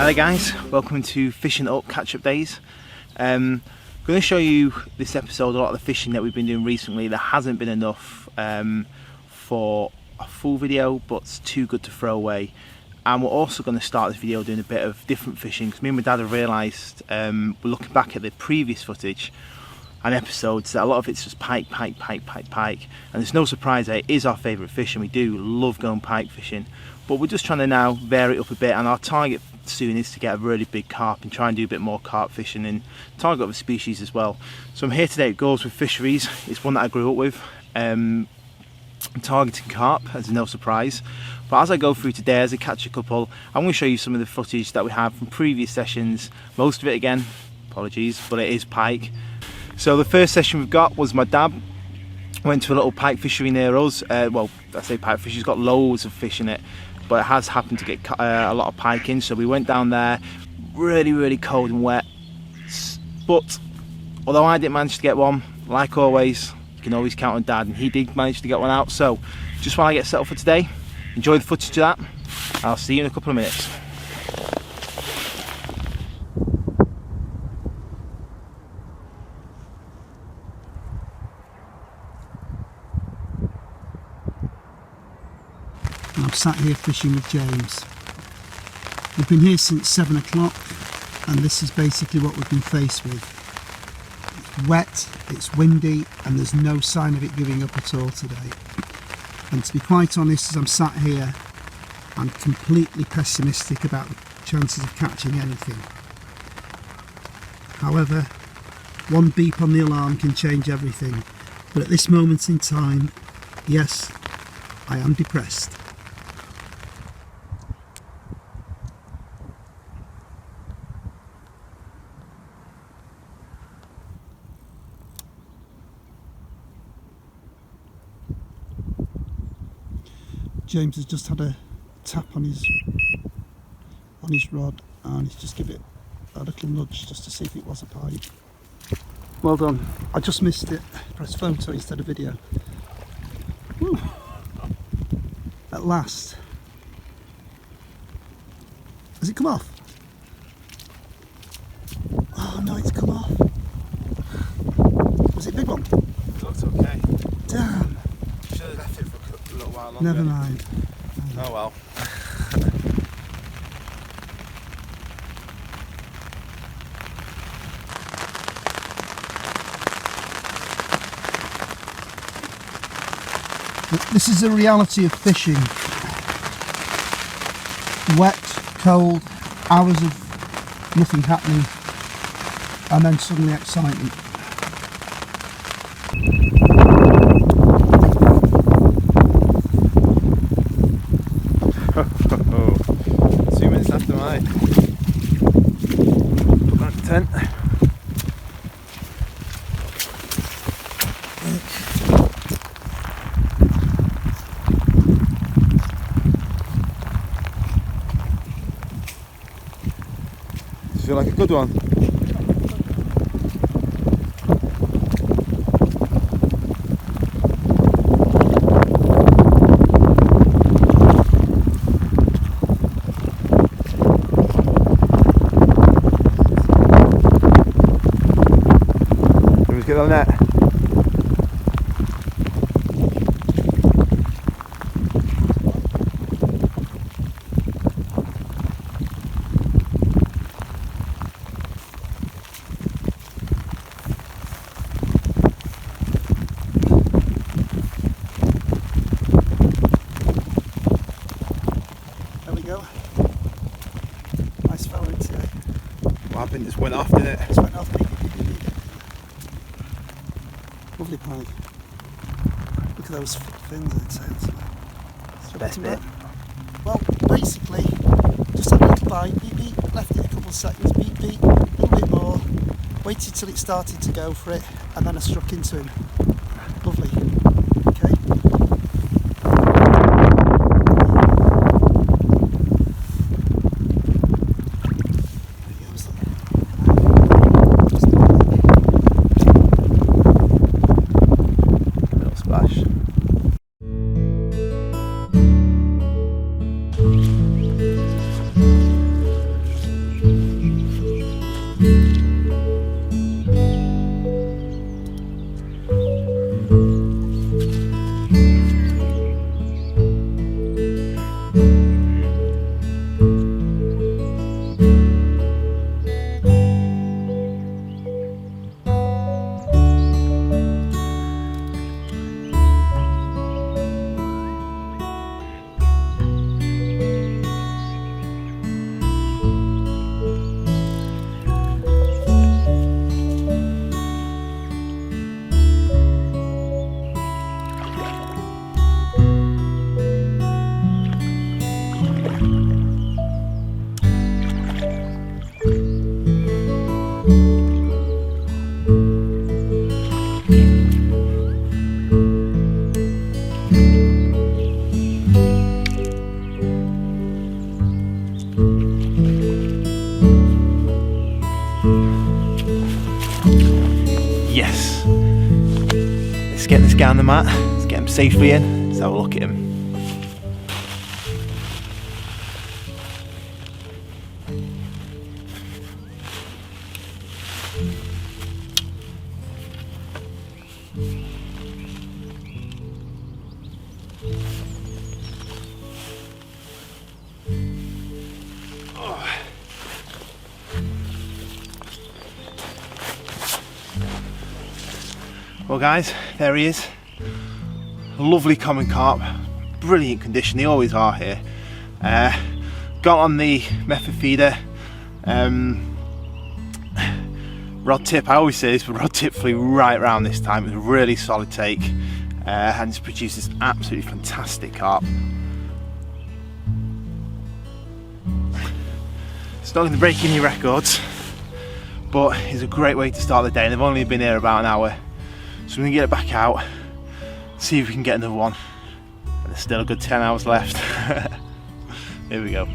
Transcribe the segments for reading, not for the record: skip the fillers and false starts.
Hi guys, welcome to Fishing Up Catch-Up Days. I'm going to show you this episode a lot of the fishing that we've been doing recently. There hasn't been enough for a full video, but it's too good to throw away. And we're also going to start this video doing a bit of different fishing, because me and my dad have realised, we're looking back at the previous footage and episodes, that a lot of it's just pike. And it's no surprise that it is our favourite fish, and we do love going pike fishing. But we're just trying to now vary it up a bit, and our target soon is to get a really big carp and try and do a bit more carp fishing and target other species as well. So I'm here today at Goals with Fisheries. It's one that I grew up with. I'm targeting carp, as no surprise. But as I go through today, as I catch a couple, I'm going to show you some of the footage that we have from previous sessions. Most of it, again, apologies, but it is pike. So the first session we've got was my dad went to a little pike fishery near us. Well, I say pike fishery, it's got loads of fish in it, but it has happened to get a lot of pike in. So we went down there, really cold and wet. But although I didn't manage to get one, like always, you can always count on Dad, and he did manage to get one out. So just while I get set up for today, enjoy the footage of that. I'll see you in a couple of minutes. I'm sat here fishing with James. We've been here since 7 o'clock, and this is basically what we've been faced with. It's wet, it's windy, and there's no sign of it giving up at all today. And to be quite honest, as I'm sat here, I'm completely pessimistic about the chances of catching anything. However, one beep on the alarm can change everything. But at this moment in time, yes, I am depressed. James has just had a tap on his rod, and he's just given it a little nudge just to see if it was a pike. Well done. I just missed it. Press photo instead of video. Woo. At last. Has it come off? Oh no, it's come off. Was it a big one? It looks okay. Damn. Should have left it for a little while longer. Never mind. Oh well. This is the reality of fishing. Wet, cold, hours of nothing happening, and then suddenly excitement. 2 minutes after mine. Put back the tent. Does it feel like a good one? Get on that. There we go. Nice fellow into it. What happened? Just went off, didn't it? Just went off. Lovely pike. Look at those fins and tails. It's the best bit. Well, basically, just had a little bite, beep, left it a couple of seconds, beep, a little bit more, waited till it started to go for it, and then I struck into him. Lovely. Okay. mat, let's get him safely in, let's have a look at him. Well guys, there he is. A lovely common carp, brilliant condition, they always are here. Got on the method feeder, rod tip, I always say this, but rod tip flew right round this time. It was a really solid take, and it's produced this absolutely fantastic carp. It's not going to break any records, but it's a great way to start the day, and they've only been here about an hour. So we're going to get it back out, see if we can get another one. And there's still a good 10 hours left. Here we go.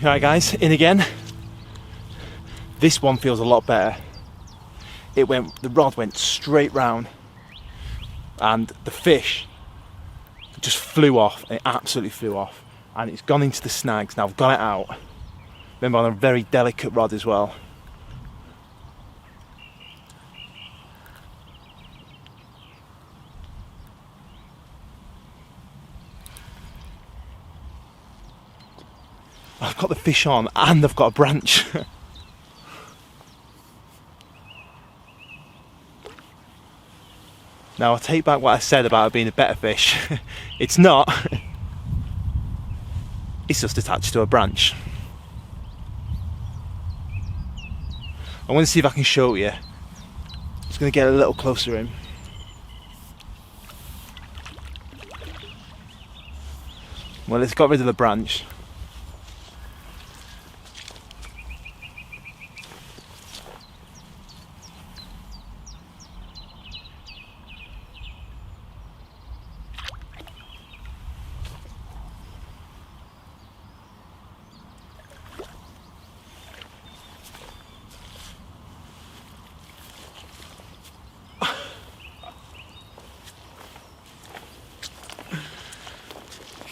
Right guys, in again. This one feels a lot better. The rod went straight round and the fish just flew off. It absolutely flew off, and it's gone into the snags. Now I've got it out. Remember, on a very delicate rod as well. I've got the fish on and I've got a branch. Now I'll take back what I said about it being a better fish. It's not. It's just attached to a branch. I want to see if I can show you. Just going to get a little closer in. Well, it's got rid of the branch.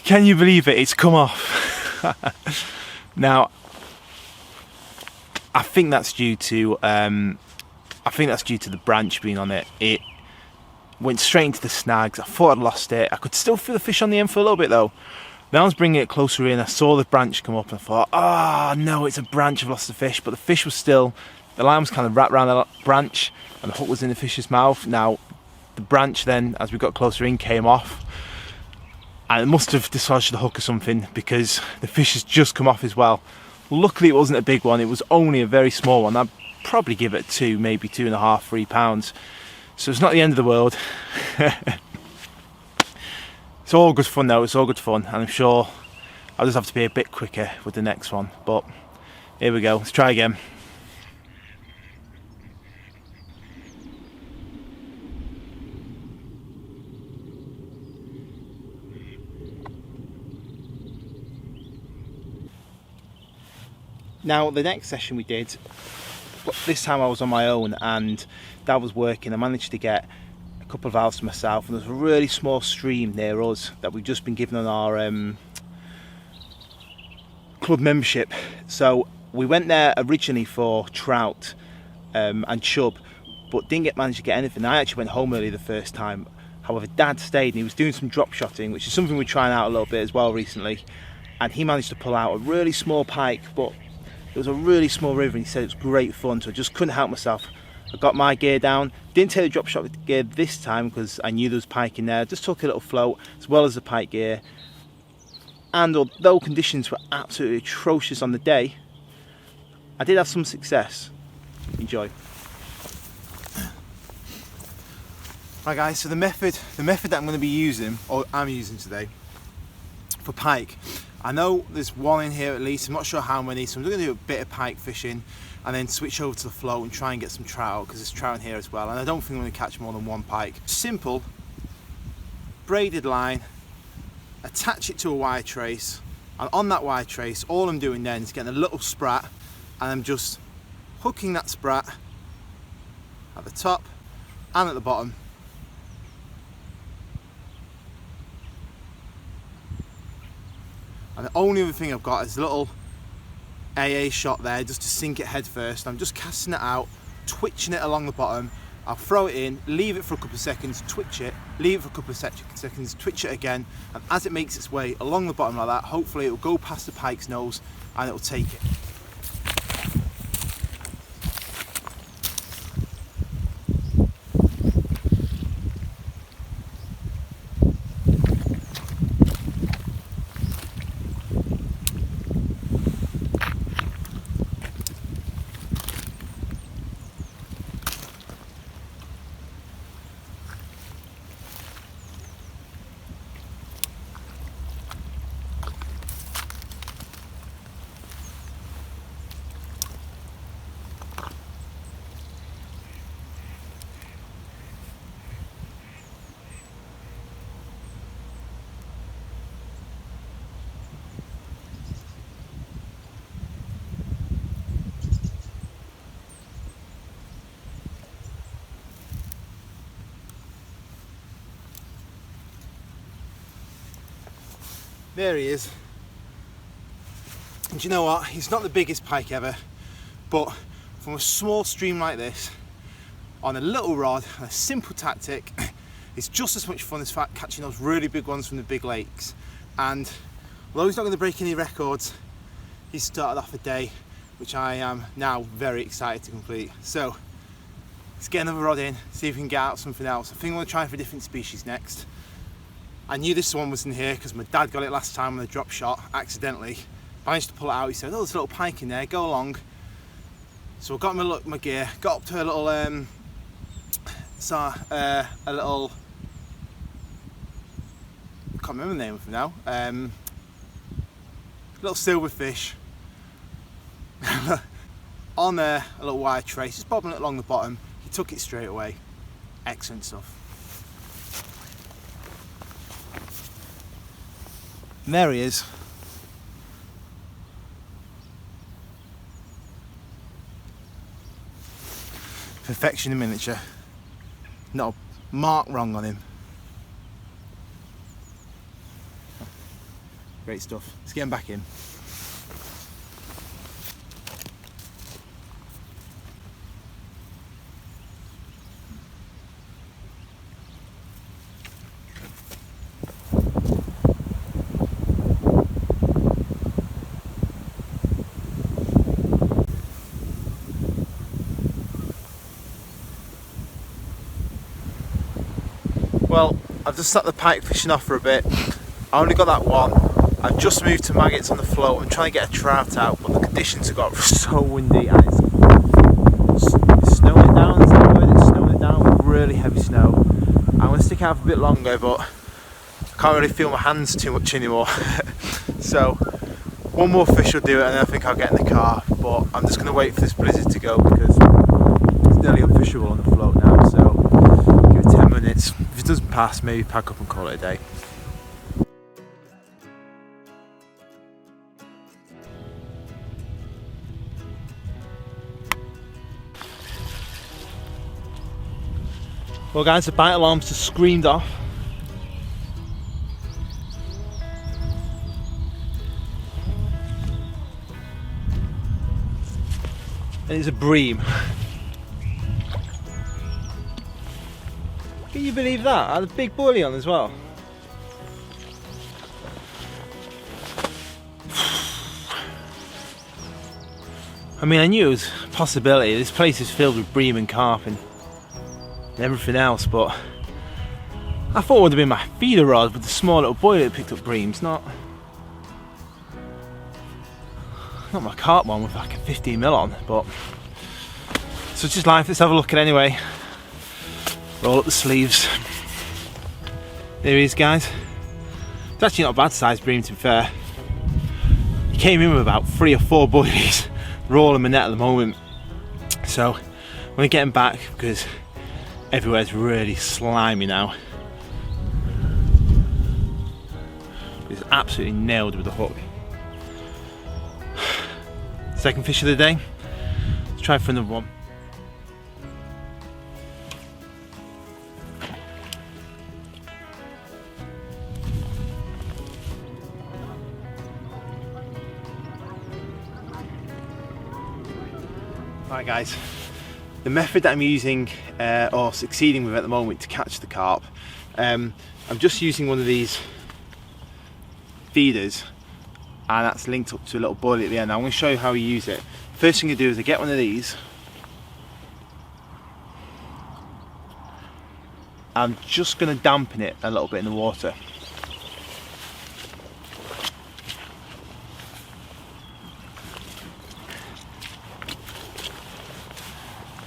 Can you believe it? It's come off. Now, I think that's due to the branch being on it. It went straight into the snags. I thought I'd lost it. I could still feel the fish on the end for a little bit though. Now I was bringing it closer in. I saw the branch come up and I thought, oh no, it's a branch. I've lost the fish. But the fish was still, the line was kind of wrapped around the branch and the hook was in the fish's mouth. Now, the branch then, as we got closer in, came off. And it must have dislodged the hook or something, because the fish has just come off as well. Luckily it wasn't a big one, it was only a very small one. I'd probably give it 2, maybe 2.5, 3 pounds. So it's not the end of the world. It's all good fun though, it's all good fun. And I'm sure I'll just have to be a bit quicker with the next one. But here we go, let's try again. Now the next session we did, this time I was on my own and that was working. I managed to get a couple of valves to myself, and there's a really small stream near us that we've just been given on our club membership. So we went there originally for trout and chub, but didn't manage to get anything. I actually went home early the first time. However, Dad stayed and he was doing some drop shotting, which is something we're trying out a little bit as well recently, and he managed to pull out a really small pike, but it was a really small river and he said it was great fun, so I just couldn't help myself. I got my gear down. Didn't take the drop shot gear this time because I knew there was pike in there. Just took a little float as well as the pike gear. And although conditions were absolutely atrocious on the day, I did have some success. Enjoy. Right guys, so the method that I'm going to be using, or I'm using today, for pike, I know there's one in here at least, I'm not sure how many, so I'm going to do a bit of pike fishing and then switch over to the float and try and get some trout, because there's trout in here as well, and I don't think I'm going to catch more than one pike. Simple, braided line, attach it to a wire trace, and on that wire trace, all I'm doing then is getting a little sprat, and I'm just hooking that sprat at the top and at the bottom. And the only other thing I've got is a little AA shot there just to sink it head first. I'm just casting it out, twitching it along the bottom. I'll throw it in, leave it for a couple of seconds, twitch it, leave it for a couple of seconds, twitch it again, and as it makes its way along the bottom like that, hopefully it will go past the pike's nose and it will take it. There he is. And do you know what? He's not the biggest pike ever, but from a small stream like this, on a little rod, and a simple tactic, it's just as much fun as catching those really big ones from the big lakes. And although he's not going to break any records, he's started off a day which I am now very excited to complete. So let's get another rod in, see if we can get out something else. I think I'm going to try for a different species next. I knew this one was in here because my dad got it last time on a drop shot, accidentally. Managed to pull it out, he said, oh, there's a little pike in there, go along. So I got my gear, got up to a little, a little, I can't remember the name of it now, little silverfish. On a little wire trace, just bobbing it along the bottom. He took it straight away. Excellent stuff. And there he is. Perfection in miniature. Not a mark wrong on him. Great stuff. Let's get him back in. Well, I've just sat the pike fishing off for a bit. I only got that one. I've just moved to maggots on the float. I'm trying to get a trout out, but the conditions have got so windy and it's snowing down. Is that the word? It's snowing down with really heavy snow. I'm going to stick out for a bit longer, but I can't really feel my hands too much anymore. So one more fish will do it, and then I think I'll get in the car. But I'm just going to wait for this blizzard to go because it's nearly unfishable on the float now. So give it 10 minutes. If it doesn't pass, maybe pack up and call it a day. Well guys, the bite alarm's just screamed off. And it's a bream. Can you believe that? I had a big bully on as well. I mean, I knew it was a possibility. This place is filled with bream and carp and everything else, but I thought it would have been my feeder rod with the small little buoy that picked up breams, not my carp one with like a 15mm on, but such is life. Let's have a look at it anyway. Roll up the sleeves. There he is, guys. It's actually not a bad sized bream, to be fair. He came in with about 3 or 4 buoys. We're all in my net at the moment, so I'm gonna get him back because everywhere's really slimy now. He's absolutely nailed with the hook. Second fish of the day. Let's try for another one. Right guys, the method that I'm using or succeeding with at the moment to catch the carp, I'm just using one of these feeders, and that's linked up to a little buoy at the end. Now I'm going to show you how you use it. First thing you do is I get one of these. I'm just going to dampen it a little bit in the water.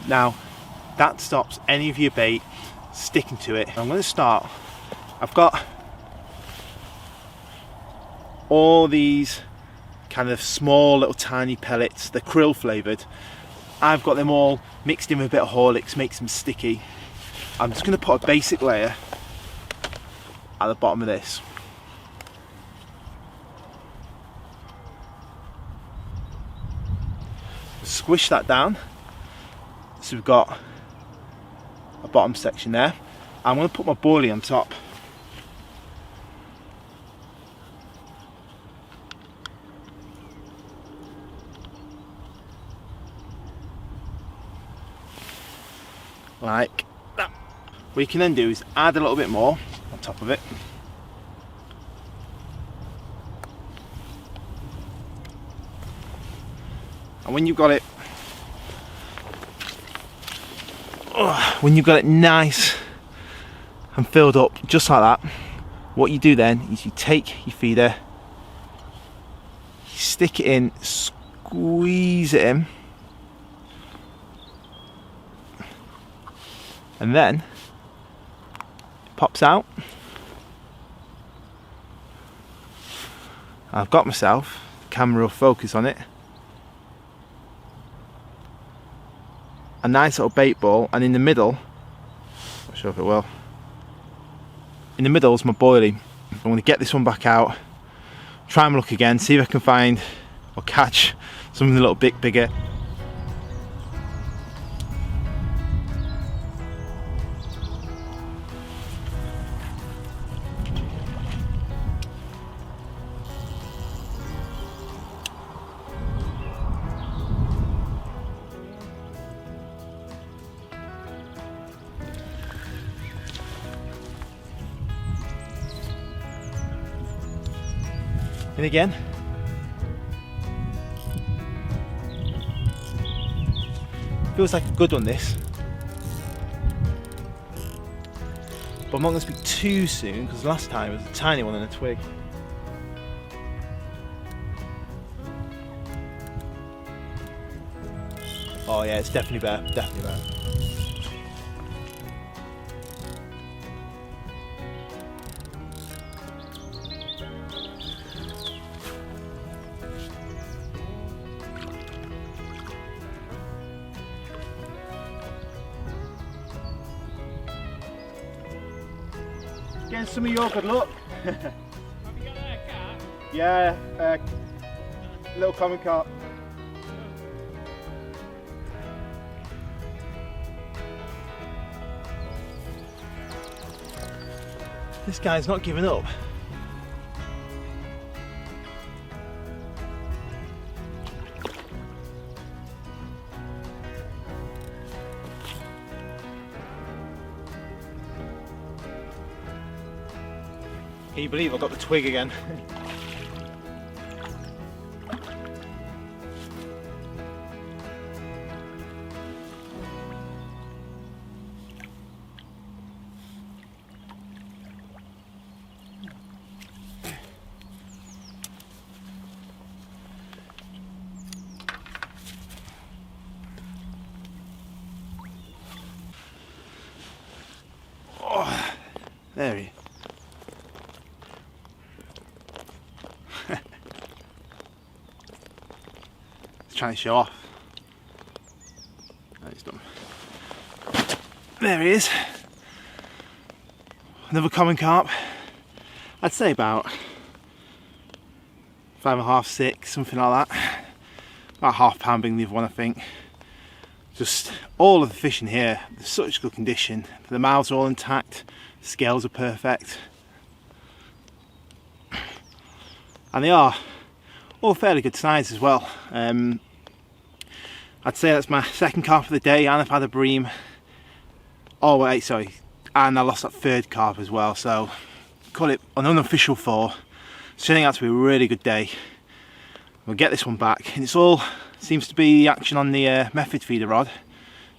Now that stops any of your bait sticking to it. I'm going to start, I've got all these kind of small little tiny pellets, they're krill flavoured. I've got them all mixed in with a bit of Horlicks, makes them sticky. I'm just going to put a basic layer at the bottom of this. Squish that down. So we've got a bottom section there. I'm going to put my buoy on top. Like that. What you can then do is add a little bit more on top of it. And when you've got it nice and filled up just like that, what you do then is you take your feeder, you stick it in, squeeze it in, and then it pops out. I've got myself, the camera will focus on it, a nice little bait ball, and in the middle, not sure if it will, in the middle is my boilie. I'm going to get this one back out, try and look again, see if I can find or catch something a little bit bigger. And again, feels like a good one this, but I'm not going to speak too soon because last time it was a tiny one in a twig. Oh yeah, it's definitely better, definitely better. Getting some of your good luck. Have you got a cat? Yeah, little common carp. This guy's not giving up. Can you believe I got the twig again? There he is. He's trying to show off. No, he's done. There he is. Another common carp. I'd say about 5.5, 6, something like that. About £1/2 bigger than the other one, I think. Just all of the fish in here, they're such good condition. The mouths are all intact, the scales are perfect. And they are all fairly good size as well. I'd say that's my second carp of the day, and I've had a bream. Oh wait, sorry, and I lost that third carp as well, so call it an unofficial 4. It's turning out to be a really good day. We'll get this one back, and it's all seems to be the action on the method feeder rod.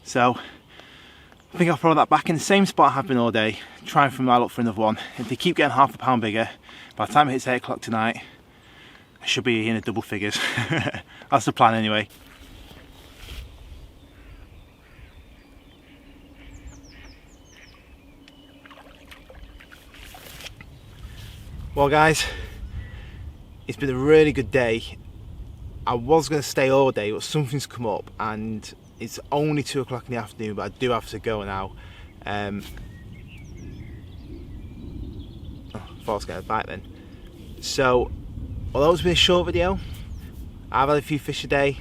So I think I'll throw that back in the same spot I have been all day, try and look for another one. If they keep getting £1/2 pound bigger, by the time it hits 8 o'clock tonight, I should be in the double figures. That's the plan anyway. Well guys, it's been a really good day. I was going to stay all day, but something's come up and it's only 2 o'clock in the afternoon, but I do have to go now. I thought I was getting a bite then. So, although it's been a short video, I've had a few fish a day,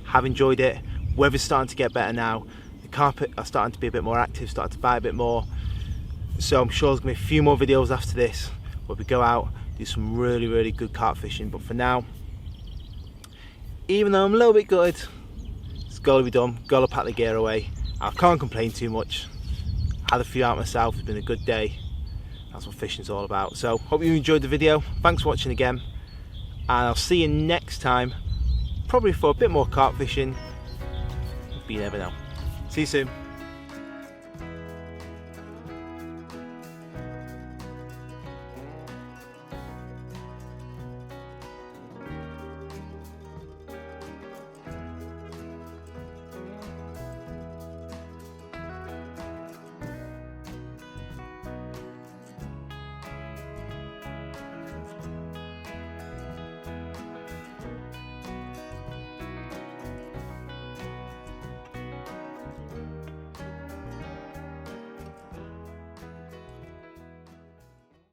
have enjoyed it. Weather's starting to get better now. The carp are starting to be a bit more active, starting to bite a bit more. So I'm sure there's going to be a few more videos after this where we go out, do some really good carp fishing. But for now, even though I'm a little bit gutted, it's got to be done, got to pack the gear away. I can't complain too much. Had a few out myself, it's been a good day. That's what fishing's all about. So hope you enjoyed the video. Thanks for watching again, and I'll see you next time, probably for a bit more carp fishing, but you never know. See you soon.